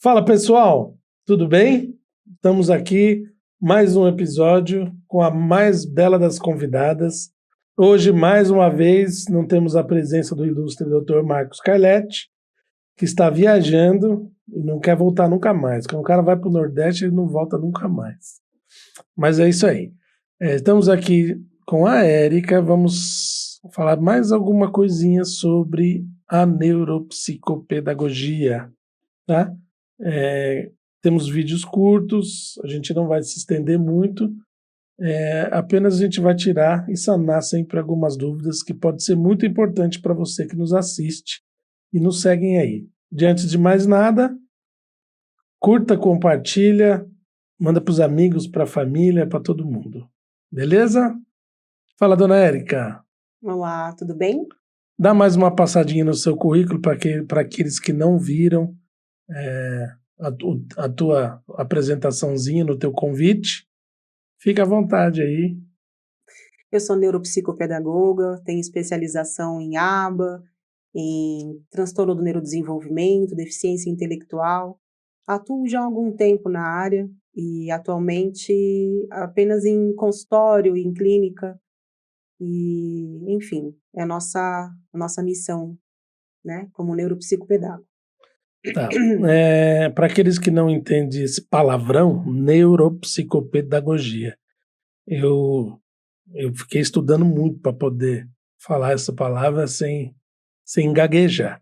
Fala pessoal, tudo bem? Estamos aqui, mais um episódio com a mais bela das convidadas. Hoje, mais uma vez, não temos a presença do ilustre Dr. Marcos Carletti, que está viajando e não quer voltar nunca mais. Quando o cara vai para o Nordeste, ele não volta nunca mais. Mas é isso aí. Estamos aqui com a Érica, vamos falar mais alguma coisinha sobre a neuropsicopedagogia, tá? Temos vídeos curtos, a gente não vai se estender muito, apenas a gente vai tirar e sanar sempre algumas dúvidas que pode ser muito importante para você que nos assiste e nos seguem aí. Diante de mais nada, curta, compartilha, manda para os amigos, para a família, para todo mundo. Beleza? Fala, dona Érica. Olá, tudo bem? Dá mais uma passadinha no seu currículo para aqueles que não viram a tua apresentaçãozinha no teu convite. Fica à vontade aí. Eu sou neuropsicopedagoga, tenho especialização em ABA, em transtorno do neurodesenvolvimento, deficiência intelectual. Atuo já há algum tempo na área e atualmente apenas em consultório, em clínica. E, enfim, é a nossa missão, né, como neuropsicopedagogo. Tá. Para aqueles que não entendem esse palavrão, neuropsicopedagogia. Eu fiquei estudando muito para poder falar essa palavra sem gaguejar.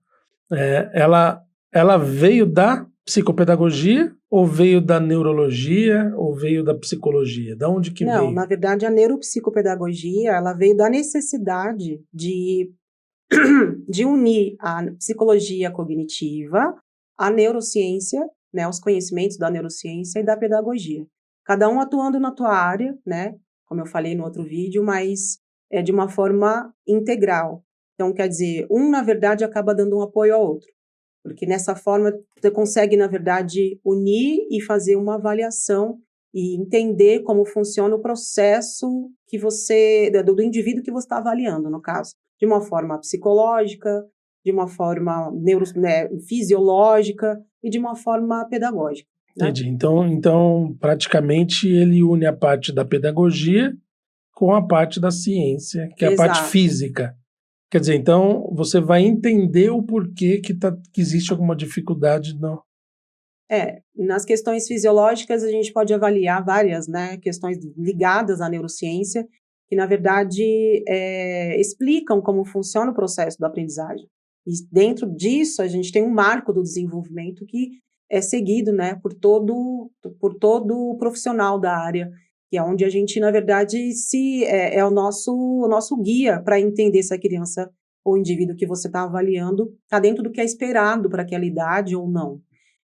Ela veio da psicopedagogia ou veio da neurologia ou veio da psicologia? Da onde que veio? Não, na verdade a neuropsicopedagogia ela veio da necessidade de unir a psicologia cognitiva, a neurociência, né, os conhecimentos da neurociência e da pedagogia. Cada um atuando na tua área, né, como eu falei no outro vídeo, mas de uma forma integral. Então, quer dizer, na verdade, acaba dando um apoio ao outro. Porque nessa forma, você consegue, na verdade, unir e fazer uma avaliação e entender como funciona o processo que do indivíduo que você está avaliando, no caso. De uma forma psicológica, de uma forma fisiológica e de uma forma pedagógica. Né? Entendi. Então, praticamente, ele une a parte da pedagogia com a parte da ciência, que é a parte física. Quer dizer, então, você vai entender o porquê que existe alguma dificuldade no... Nas questões fisiológicas, a gente pode avaliar várias, né, questões ligadas à neurociência, que, na verdade, explicam como funciona o processo da aprendizagem. E dentro disso, a gente tem um marco do desenvolvimento que é seguido, né, por todo profissional da área, que é onde a gente, na verdade, é o nosso guia para entender se a criança ou indivíduo que você está avaliando está dentro do que é esperado para aquela idade ou não.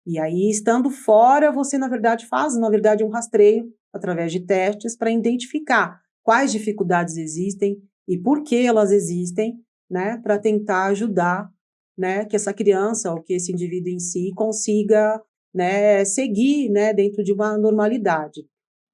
E aí, estando fora, você, na verdade, faz, um rastreio através de testes para identificar quais dificuldades existem e por que elas existem, né, para tentar ajudar, né, que essa criança ou que esse indivíduo em si consiga, né, seguir, né, dentro de uma normalidade.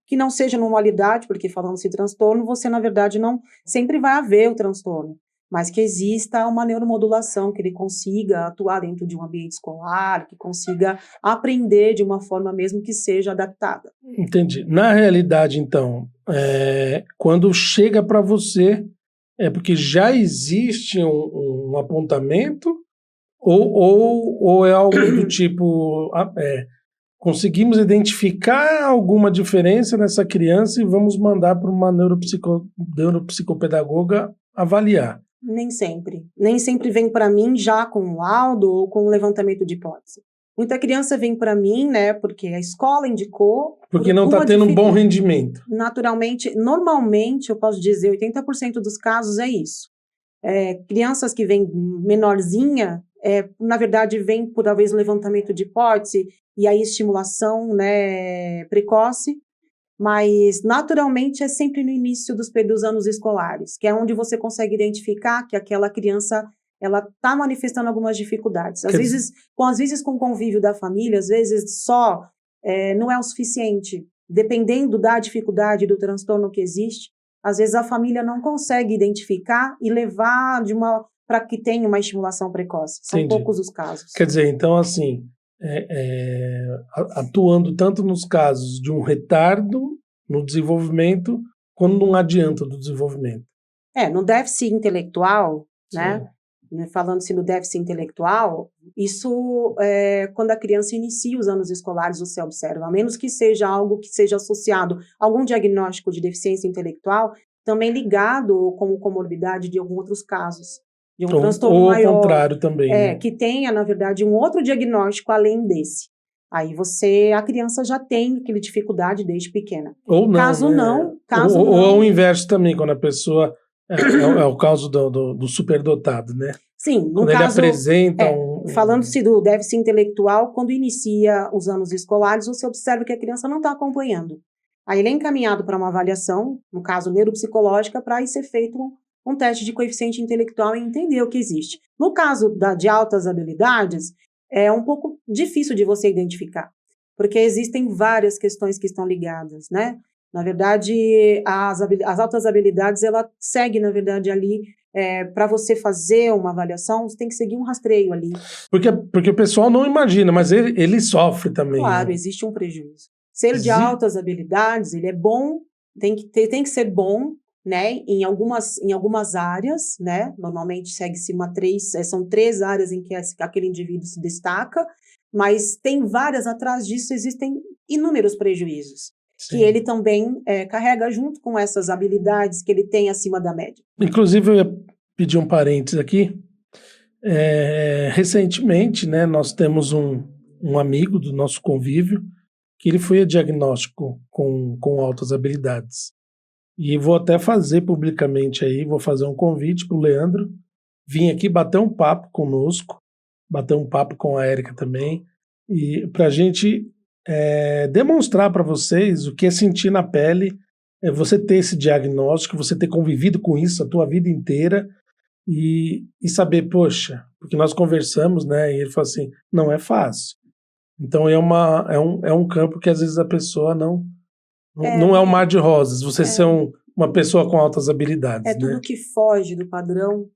Que não seja normalidade, porque falando-se em transtorno, você, na verdade, não sempre vai haver o transtorno, mas que exista uma neuromodulação, que ele consiga atuar dentro de um ambiente escolar, que consiga aprender de uma forma mesmo que seja adaptada. Entendi. Na realidade, então, quando chega para você, é porque já existe um apontamento ou é algo do tipo... conseguimos identificar alguma diferença nessa criança e vamos mandar para uma neuropsicopedagoga avaliar. Nem sempre. Nem sempre vem para mim já com um laudo ou com um levantamento de hipótese. Muita criança vem para mim, né, porque a escola indicou... Porque não está tendo um bom rendimento. Naturalmente, normalmente, eu posso dizer, 80% dos casos é isso. Crianças que vêm menorzinha, na verdade, vem por talvez levantamento de hipótese e aí estimulação, né, precoce, mas naturalmente é sempre no início dos anos escolares, que é onde você consegue identificar que aquela criança ela está manifestando algumas dificuldades. Às vezes com o convívio da família, às vezes só não é o suficiente, dependendo da dificuldade do transtorno que existe. Às vezes a família não consegue identificar e levar para que tenha uma estimulação precoce. São poucos os casos. Quer dizer, então assim, atuando tanto nos casos de um retardo no desenvolvimento, quanto num adianto do desenvolvimento. No déficit intelectual, né? Sim. Falando-se no déficit intelectual, isso quando a criança inicia os anos escolares, você observa, a menos que seja algo que seja associado a algum diagnóstico de deficiência intelectual, também ligado como comorbidade de alguns outros casos, de um transtorno maior. Ou ao contrário também, né? Que tenha, na verdade, um outro diagnóstico além desse. Aí a criança já tem aquela dificuldade desde pequena. Ou não, caso né? não, ou ao inverso também, quando a pessoa é o caso do superdotado, né? Sim, no quando caso, ele apresenta falando-se do déficit intelectual, quando inicia os anos escolares, você observa que a criança não está acompanhando. Aí ele é encaminhado para uma avaliação, no caso neuropsicológica, para ser feito um teste de coeficiente intelectual e entender o que existe. No caso de altas habilidades, é um pouco difícil de você identificar, porque existem várias questões que estão ligadas, né? Na verdade, as altas habilidades, ela segue, na verdade, ali, para você fazer uma avaliação, você tem que seguir um rastreio ali. Porque o pessoal não imagina, mas ele sofre também. Claro, né? existe um prejuízo. Ser de altas habilidades, ele é bom, tem que ser bom, né, em algumas áreas, né, normalmente segue-se são 3 áreas em que aquele indivíduo se destaca, mas tem várias, atrás disso existem inúmeros prejuízos. Sim. Que ele também carrega junto com essas habilidades que ele tem acima da média. Inclusive, eu ia pedir um parênteses aqui. Recentemente, né, nós temos um amigo do nosso convívio que ele foi a diagnóstico com altas habilidades. E vou até fazer publicamente aí, vou fazer um convite para o Leandro vir aqui bater um papo conosco, bater um papo com a Érica também, e para a gente demonstrar para vocês o que é sentir na pele, você ter esse diagnóstico, você ter convivido com isso a tua vida inteira e saber, poxa, porque nós conversamos, né, e ele falou assim, não é fácil. Então é um campo que às vezes a pessoa não é um mar de rosas, você ser uma pessoa com altas habilidades. Tudo que foge do padrão,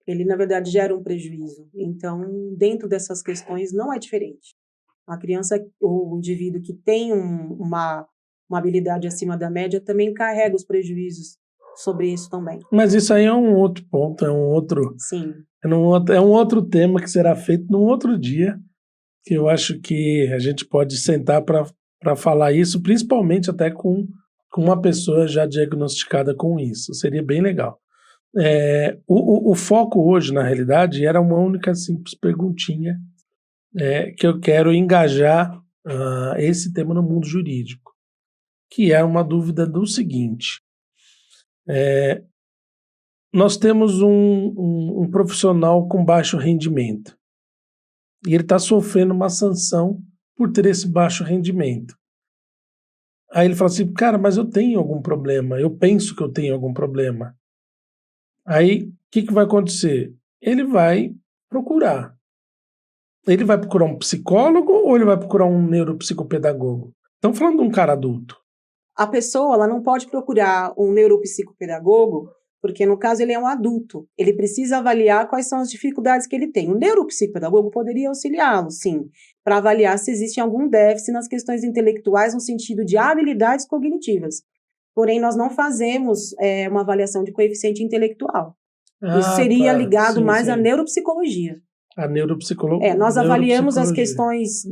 ele na verdade gera um prejuízo. Então, dentro dessas questões não é diferente. A criança, ou o indivíduo que tem uma habilidade acima da média também carrega os prejuízos sobre isso também. Mas isso aí é um outro ponto, Sim. É um outro tema que será feito num outro dia, que eu acho que a gente pode sentar para falar isso, principalmente até com uma pessoa já diagnosticada com isso. Seria bem legal. O foco hoje, na realidade, era uma única simples perguntinha que eu quero engajar esse tema no mundo jurídico, que é uma dúvida do seguinte. Nós temos um profissional com baixo rendimento e ele está sofrendo uma sanção por ter esse baixo rendimento. Aí ele fala assim, cara, mas eu tenho algum problema, eu penso que eu tenho algum problema. Aí, o que vai acontecer? Ele vai procurar. Ele vai procurar um psicólogo ou ele vai procurar um neuropsicopedagogo? Estamos falando de um cara adulto. A pessoa ela não pode procurar um neuropsicopedagogo, porque no caso ele é um adulto. Ele precisa avaliar quais são as dificuldades que ele tem. O neuropsicopedagogo poderia auxiliá-lo, sim, para avaliar se existe algum déficit nas questões intelectuais no sentido de habilidades cognitivas. Porém, nós não fazemos uma avaliação de coeficiente intelectual. Isso seria ligado mais à neuropsicologia. A neuropsicologia. Nós avaliamos as questões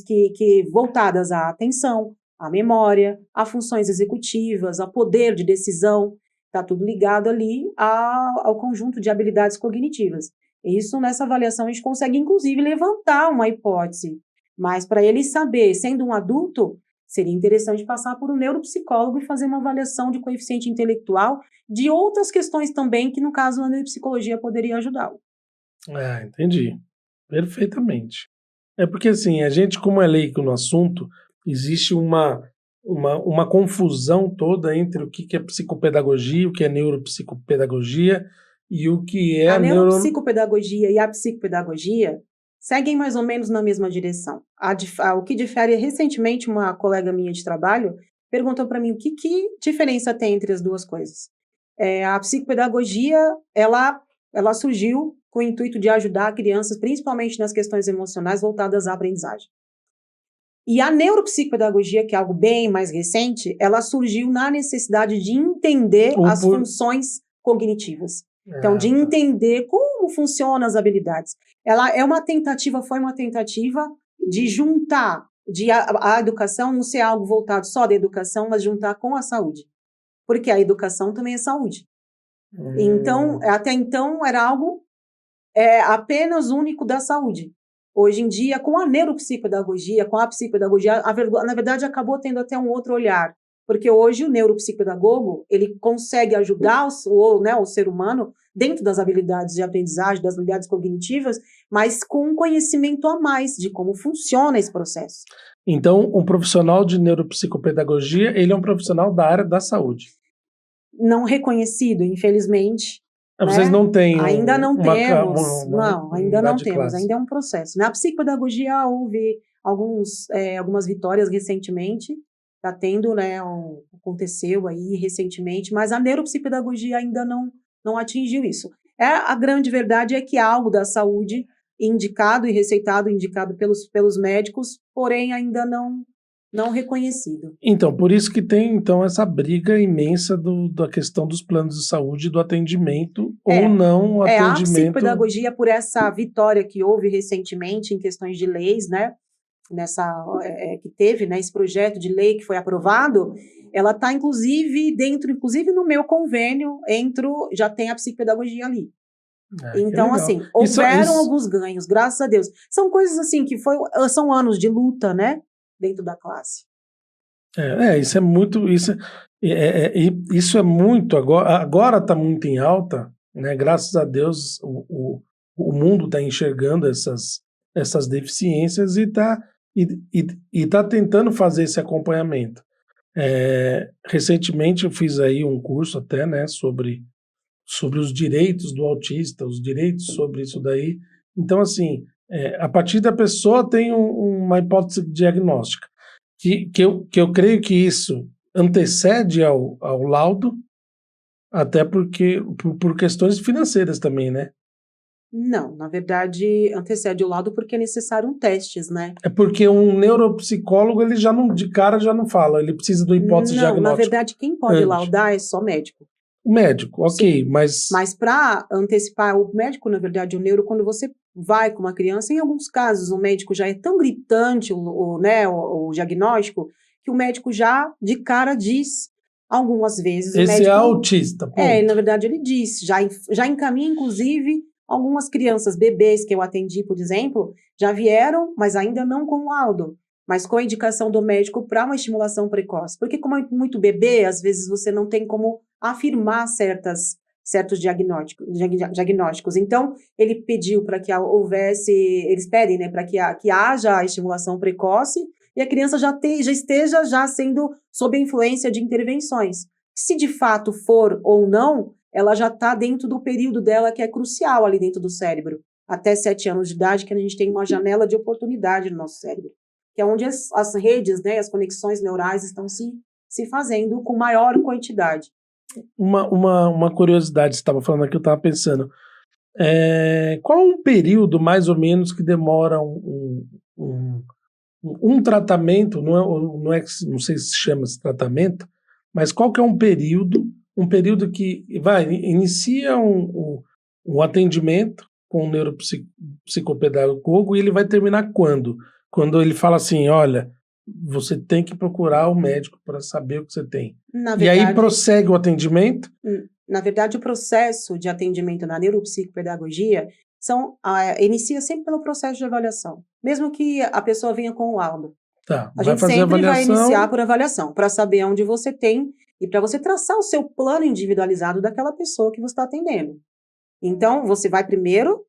que voltadas à atenção, à memória, a funções executivas, a poder de decisão. Está tudo ligado ali ao conjunto de habilidades cognitivas. Isso, nessa avaliação, a gente consegue, inclusive, levantar uma hipótese. Mas, para ele saber, sendo um adulto, seria interessante passar por um neuropsicólogo e fazer uma avaliação de coeficiente intelectual de outras questões também, que, no caso, a neuropsicologia poderia ajudá-lo. Entendi. Perfeitamente. Porque, assim, a gente, como é leigo no assunto, existe uma confusão toda entre o que é psicopedagogia, o que é neuropsicopedagogia e o que é a neuropsicopedagogia e a psicopedagogia seguem mais ou menos na mesma direção. O que difere, recentemente, uma colega minha de trabalho perguntou para mim que diferença tem entre as duas coisas. A psicopedagogia, ela ela surgiu com o intuito de ajudar crianças, principalmente nas questões emocionais voltadas à aprendizagem. E a neuropsicopedagogia, que é algo bem mais recente, ela surgiu na necessidade de entender as funções cognitivas. Então, de entender como funcionam as habilidades. Ela foi uma tentativa de juntar a educação, não ser algo voltado só da educação, mas juntar com a saúde. Porque a educação também é saúde. Então, até então, era algo apenas único da saúde. Hoje em dia, com a neuropsicopedagogia, com a psicopedagogia, na verdade, acabou tendo até um outro olhar. Porque hoje o neuropsicopedagogo, ele consegue ajudar o ser humano dentro das habilidades de aprendizagem, das habilidades cognitivas, mas com um conhecimento a mais de como funciona esse processo. Então, um profissional de neuropsicopedagogia, ele é um profissional da área da saúde. Não reconhecido, infelizmente. Vocês não têm ainda não temos. Ainda não temos. Classe. Ainda é um processo. Na psicopedagogia houve algumas vitórias recentemente. Está tendo, aconteceu aí recentemente, mas a neuropsicopedagogia ainda não atingiu isso. A grande verdade é que há algo da saúde indicado e receitado, indicado pelos médicos, porém ainda não reconhecido. Então, por isso que tem essa briga imensa da questão dos planos de saúde, do atendimento ou não o atendimento. A psicopedagogia, por essa vitória que houve recentemente em questões de leis, que teve, esse projeto de lei que foi aprovado, ela está inclusive no meu convênio, já tem a psicopedagogia ali. Então, assim, houveram alguns ganhos, graças a Deus. São coisas assim que são anos de luta, dentro da classe. Isso é muito, isso é muito, agora está muito em alta, graças a Deus o mundo está enxergando essas deficiências e está tentando fazer esse acompanhamento. Recentemente eu fiz aí um curso até, sobre os direitos do autista, os direitos sobre isso daí. Então, assim, a partir da pessoa tem uma hipótese diagnóstica, que eu creio que isso antecede ao laudo, até porque por questões financeiras também, né? Não, na verdade, antecede o laudo porque é necessário testes, É porque um neuropsicólogo, ele de cara já não fala, ele precisa do hipótese diagnóstica. Na verdade, quem pode laudar é só médico. O médico, ok, Sim, mas para antecipar, o médico, na verdade, o neuro, quando você vai com uma criança, em alguns casos o médico já é tão gritante, o diagnóstico, que o médico já, de cara, diz, algumas vezes, esse o médico... é autista, ponto. Na verdade, ele diz, já encaminha, inclusive, algumas crianças, bebês que eu atendi, por exemplo, já vieram, mas ainda não com laudo, mas com a indicação do médico para uma estimulação precoce. Porque como é muito bebê, às vezes você não tem como afirmar certos diagnósticos. Então, ele pediu para que eles pedem, para que haja a estimulação precoce e a criança já esteja sendo sob a influência de intervenções. Se de fato for ou não, ela já está dentro do período dela que é crucial ali dentro do cérebro. Até 7 anos de idade, que a gente tem uma janela de oportunidade no nosso cérebro, que é onde as redes, as conexões neurais estão se fazendo com maior quantidade. Uma curiosidade, você estava falando aqui, eu estava pensando, qual um período mais ou menos que demora um tratamento, não sei se chama esse tratamento, mas qual que é um período que inicia um atendimento com o neuropsicopedagogo e ele vai terminar quando? Quando ele fala assim, olha, você tem que procurar o médico para saber o que você tem. E aí prossegue o atendimento? Na verdade, o processo de atendimento na neuropsicopedagogia inicia sempre pelo processo de avaliação. Mesmo que a pessoa venha com o laudo. A gente sempre vai iniciar por avaliação, para saber onde você tem e para você traçar o seu plano individualizado daquela pessoa que você está atendendo. Então, você vai primeiro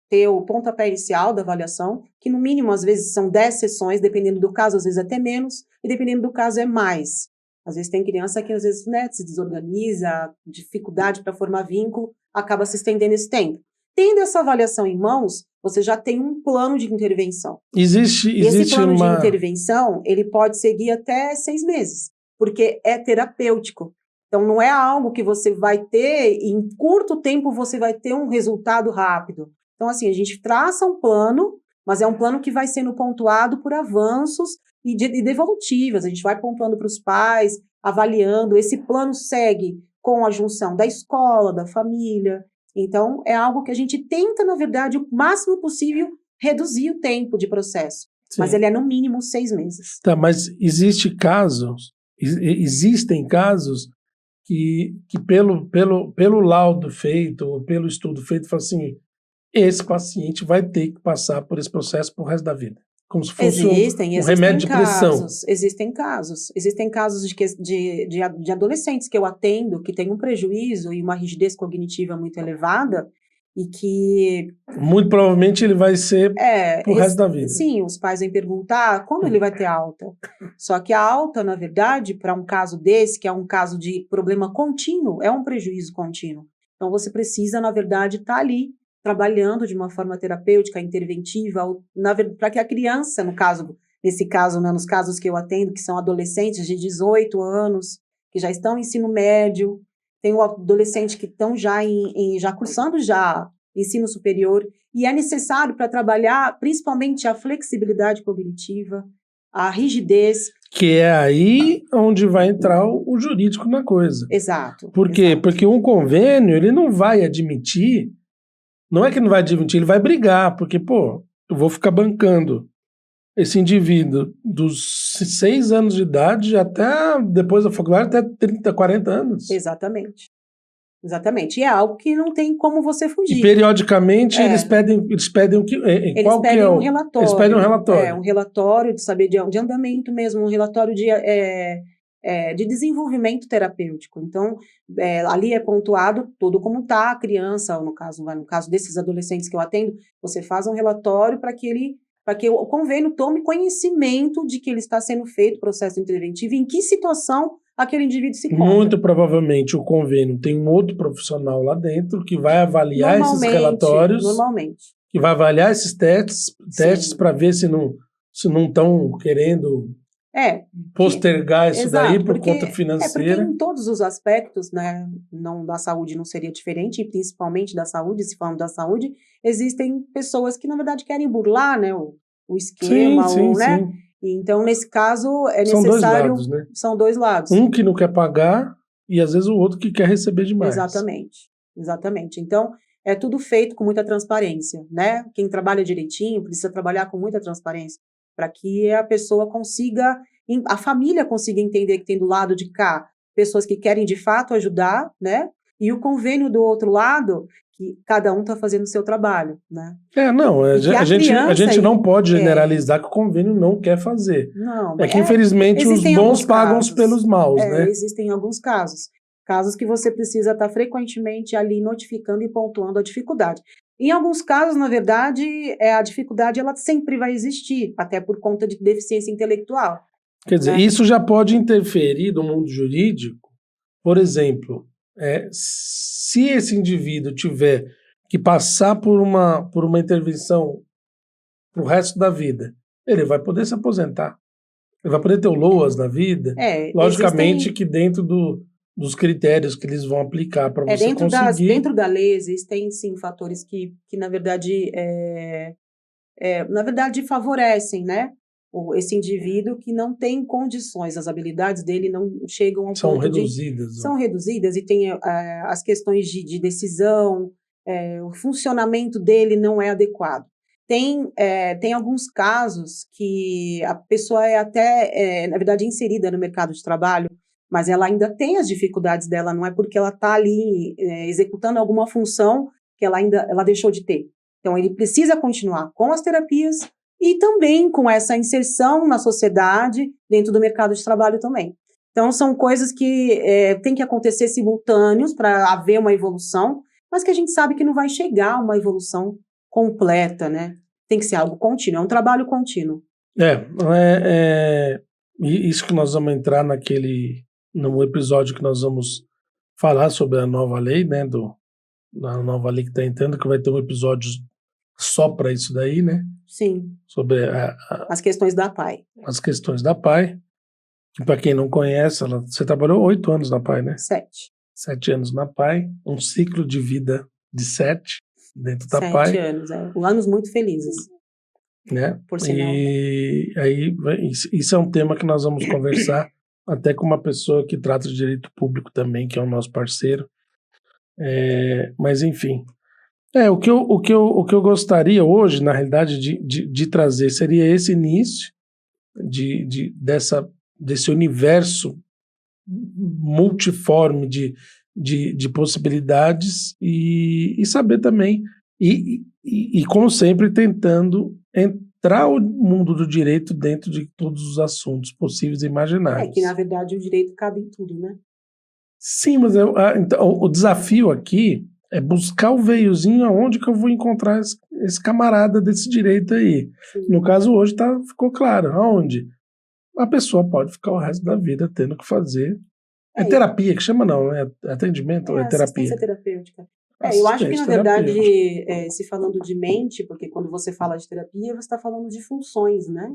ter o pontapé inicial da avaliação, que no mínimo, às vezes, são 10 sessões, dependendo do caso, às vezes até menos, e dependendo do caso é mais. Às vezes tem criança que, às vezes, se desorganiza, dificuldade para formar vínculo, acaba se estendendo esse tempo. Tendo essa avaliação em mãos, você já tem um plano de intervenção. Esse plano de intervenção, ele pode seguir até 6 meses, porque é terapêutico. Então, não é algo que você vai ter, em curto tempo você vai ter um resultado rápido. Então, assim, a gente traça um plano, mas é um plano que vai sendo pontuado por avanços e devolutivas. A gente vai pontuando para os pais, avaliando. Esse plano segue com a junção da escola, da família. Então, é algo que a gente tenta, na verdade, o máximo possível, reduzir o tempo de processo. Sim. Mas ele é no mínimo 6 meses. Tá, mas existem casos que pelo laudo feito, ou pelo estudo feito, fala assim, esse paciente vai ter que passar por esse processo pro resto da vida. Como se fosse um remédio de pressão. Existem casos. Existem casos de adolescentes que eu atendo que têm um prejuízo e uma rigidez cognitiva muito elevada e que... Muito provavelmente ele vai ser pro resto da vida. Sim, os pais vêm perguntar quando ele vai ter alta. Só que a alta, na verdade, para um caso desse, que é um caso de problema contínuo, é um prejuízo contínuo. Então você precisa, na verdade, estar ali trabalhando de uma forma terapêutica, interventiva, para que a criança, nesse caso, né, nos casos que eu atendo, que são adolescentes de 18 anos, que já estão em ensino médio, tem o adolescente que estão já cursando ensino superior, e é necessário para trabalhar principalmente a flexibilidade cognitiva, a rigidez. Que é aí onde vai entrar o jurídico na coisa. Exato. Por quê? Porque um convênio, ele não vai admitir, não é que não vai admitir, ele vai brigar, porque, pô, eu vou ficar bancando esse indivíduo dos 6 anos de idade até depois da faculdade, até 30, 40 anos. Exatamente. Exatamente. E é algo que não tem como você fugir. E periodicamente eles pedem o que? Qual que é um relatório. Eles pedem um relatório. Um relatório de saber de andamento mesmo, um relatório de desenvolvimento terapêutico. Então, ali é pontuado tudo como está a criança, ou no caso desses adolescentes que eu atendo, você faz um relatório para que o convênio tome conhecimento de que ele está sendo feito o processo interventivo, em que situação aquele indivíduo se encontra. Muito provavelmente o convênio tem um outro profissional lá dentro que vai avaliar esses relatórios. Normalmente. Que vai avaliar esses testes para ver se não estão querendo postergar isso daí por conta financeira. Porque em todos os aspectos, né, da saúde não seria diferente, e principalmente da saúde, se falamos da saúde, existem pessoas que, na verdade, querem burlar, né, o esquema, né? Então, nesse caso, é necessário... São 2 lados, né? São 2 lados. Um que não quer pagar e, às vezes, o outro que quer receber demais. Exatamente. Então, é tudo feito com muita transparência, né? Quem trabalha direitinho precisa trabalhar com muita transparência para que a pessoa a família consiga entender que tem do lado de cá pessoas que querem, de fato, ajudar, né? E o convênio do outro lado, que cada um está fazendo o seu trabalho, né? A gente não pode generalizar que o convênio não quer fazer. Não, que infelizmente os bons pagam pelos maus, né? Existem alguns casos que você precisa estar frequentemente ali notificando e pontuando a dificuldade. Em alguns casos, na verdade, a dificuldade ela sempre vai existir, até por conta de deficiência intelectual. Quer dizer, isso já pode interferir no mundo jurídico. Por exemplo, se esse indivíduo tiver que passar por uma intervenção pro resto da vida, ele vai poder se aposentar. Ele vai poder ter o LOAS na vida. Logicamente que dentro dos critérios que eles vão aplicar para você conseguir... Dentro da lei existem, sim, fatores que na verdade, favorecem, né? Esse indivíduo que não tem condições, as habilidades dele não chegam ao São ponto reduzidas. São reduzidas e tem as questões de decisão, o funcionamento dele não é adequado. Tem alguns casos que a pessoa é até, na verdade, inserida no mercado de trabalho, mas ela ainda tem as dificuldades dela, não é porque ela está ali executando alguma função que ela deixou de ter. Então, ele precisa continuar com as terapias e também com essa inserção na sociedade, dentro do mercado de trabalho também. Então, são coisas que têm que acontecer simultâneos para haver uma evolução, mas que a gente sabe que não vai chegar a uma evolução completa, né? Tem que ser algo contínuo, é um trabalho contínuo. Isso que nós vamos entrar no episódio que nós vamos falar sobre a nova lei, né? Da nova lei que está entrando, que vai ter um episódio só para isso daí, né? Sim. Sobre as questões da PAI. As questões da PAI. que para quem não conhece, você trabalhou 8 anos na PAI, né? 7. 7 anos na PAI, um ciclo de vida de 7 dentro da 7 PAI, anos, anos muito felizes, né? por sinal. E aí, isso é um tema que nós vamos conversar até com uma pessoa que trata de direito público também, que é o nosso parceiro. Mas, enfim. O que eu gostaria hoje, na realidade, de trazer seria esse início desse universo multiforme de possibilidades e saber também, e como sempre, tentando entrar o mundo do direito dentro de todos os assuntos possíveis e imagináveis. Que, na verdade, o direito cabe em tudo, né? Sim, mas então, o desafio aqui é buscar o veiozinho aonde que eu vou encontrar esse camarada desse direito aí. Sim. No caso, hoje ficou claro. Aonde? A pessoa pode ficar o resto da vida tendo que fazer. É terapia que chama, não? É atendimento ou é terapia? Assistência terapêutica. Eu acho que, na verdade, se falando de mente, porque quando você fala de terapia, você está falando de funções, né?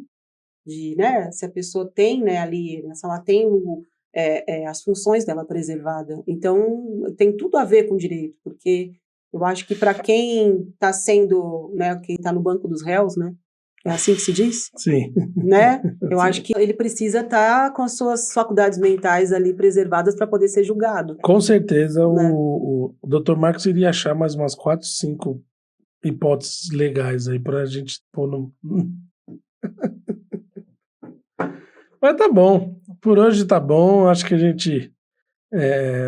Se a pessoa tem, né, ali, se ela tem as funções dela preservada. Então, tem tudo a ver com direito, porque eu acho que para quem está sendo, né, quem está no banco dos réus, né? É assim que se diz? Sim. Né? Eu acho que ele precisa estar com as suas faculdades mentais ali preservadas para poder ser julgado. Com certeza, né? O Dr. Marcos iria achar mais umas 4, 5 hipóteses legais aí para a gente pôr no... Mas tá bom. Por hoje tá bom. Acho que a gente...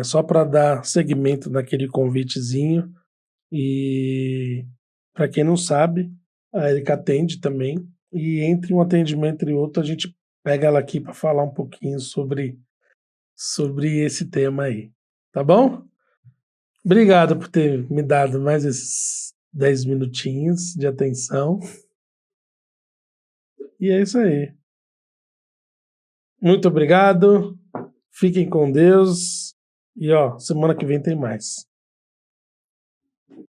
só para dar seguimento naquele convitezinho. E para quem não sabe, a Erika atende também. E entre um atendimento e outro, a gente pega ela aqui para falar um pouquinho sobre esse tema aí. Tá bom? Obrigado por ter me dado mais esses 10 minutinhos de atenção. E é isso aí. Muito obrigado. Fiquem com Deus. E semana que vem tem mais.